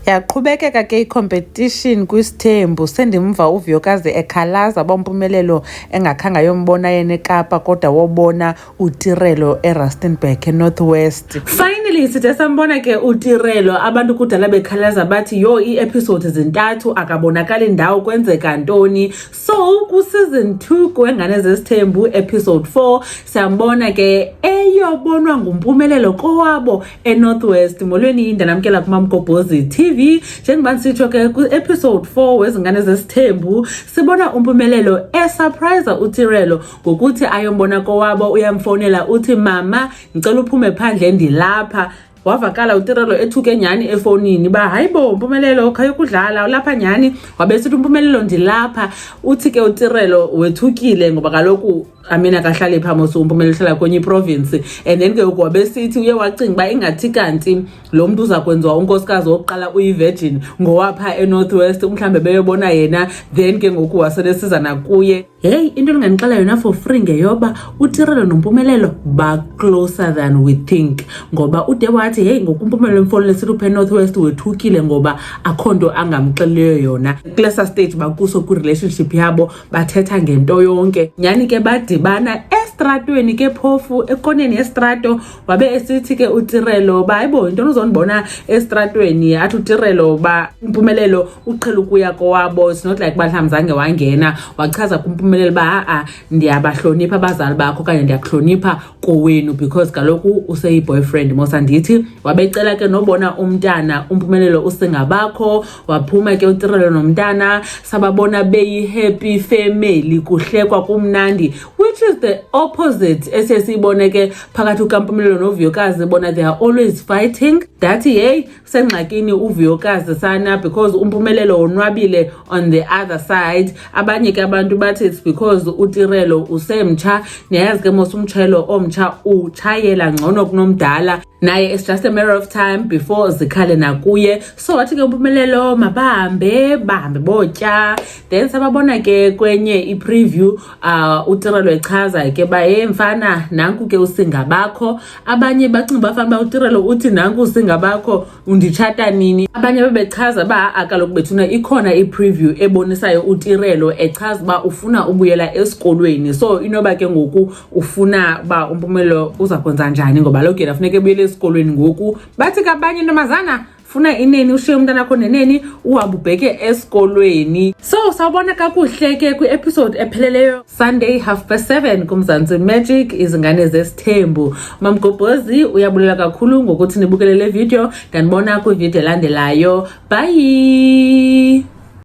Yaqhubekeka ke i-competition kwisithembu sendimva uVuyokazi ekhalaza bompumelelo engakhanga yombona yena eKapa kodwa wobona uTirelo eRustenburg eNorth West. Finally sithe sambona ke uTirelo, abantu kudala bekhalaza bathi yo ii-episodes zintathu akabonakali ndawo kwenzeka ntoni. So ku-season 2 kweNgane Zesithembu episode 4 siyambona ke eyobonwa ngumpumelelo kowabo eNorth West. Molweni ndanamkela kuMamgobhozi TV. Njengoba sitsho ke ku-episode 4 weZingane Zesithembu sibona umpumelelo esurprise uTirelo ngokuthi ayombona kowabo, uyamfonela uthi mama ngicela uphume phandle ndilapha. Wavakala uTirelo ethuke nyani efonini ba hayibo Mpumelelo khaya kudlala lapha nyani, wabesithi uMpumelelo ndilapha. Uthi ke uTirelo wethukile ngoba kaloku amina kahlale phamoso uMpumelelo hlala kwenye province, and then ke wabesithi uye wacinga ba ingathi kanti lo muntu uza kwenziwa unkosikazi wokuqala uyivirgin ngowapha eNorth West, mhlambe beyobona yena then ke ngoku waselesiza nakuye. Hey, into enganixela yona for free ngeyoba uTirelo noMpumelelo ba closer than we think, ngoba ude wathi hey ngoku uMpumelelo mfonele sithi uphe North West wethukile ngoba akhonto angamxelileyo yona. Kulesa stage bakuso ku relationship yabo bathetha ngento yonke nyani ke badibana estratweni ke phofu ekoneni estrato, wabe esithi ke uTirelo ba hayibo into uzonibona estratweni athi uTirelo ba uMpumelelo uqhela ukuya kowabo, it's not like bahlamzange wangena wachaza kuMpumelelo ba ndiyabahlonipha abazali bakho kanye ndiyakuhlonipha kowenu because kaloku useyi boyfriend mosandithi. Wabecela ke nobona umntana uMpumelelo usingabakho, waphuma ke uTirelo nomntana sababona beyi happy family kuhlekwa kumnandi, which is the opposite esesibone ke phakathi uMpumelelo noVuyokazi. Bona they are always fighting, that hey sengxakini uVuyokazi sana because uMpumelelo onwabile on the other side. Abanye ke abantu bathi it's because uTirelo usemtsha, niyazi ke mos umtshayelo omtsha utshayela ngcono kunomdala, naye it's just a matter of time before zikhale nakuye. So wathi ke uMpumelelo mabahambe botya. Then sababona ke kwenye i-preview uTirelo echaza ke ba hey mfana nanku ke usingabakho. Abanye bacinga bafana ba uTirelo uthi nanku usingabakho unditshata nini. Abanye bebechaza ba akaloku bethuna ikhona i-preview ebonisayo uTirelo echaza ba ufuna ubuyela esikolweni, so inoba ke ngoku ufuna ba uMpumelelo uza kwenza njani ngoba lokho yena funeka ebuyele esikolweni ngoku. Bathi kabanye ntomazana funa ineni ushiye umntana wakho neneni uhabubheke esikolweni. So sawubona kakuhle ke kwi-episode epheleleyo Sunday 7:30 kuMzansi Magic Izingane Zesithembu. Mamgobhozi uyabulela kakhulu ngokuthi nibukele le video, ndanibona kwivideo elandelayo. Bye.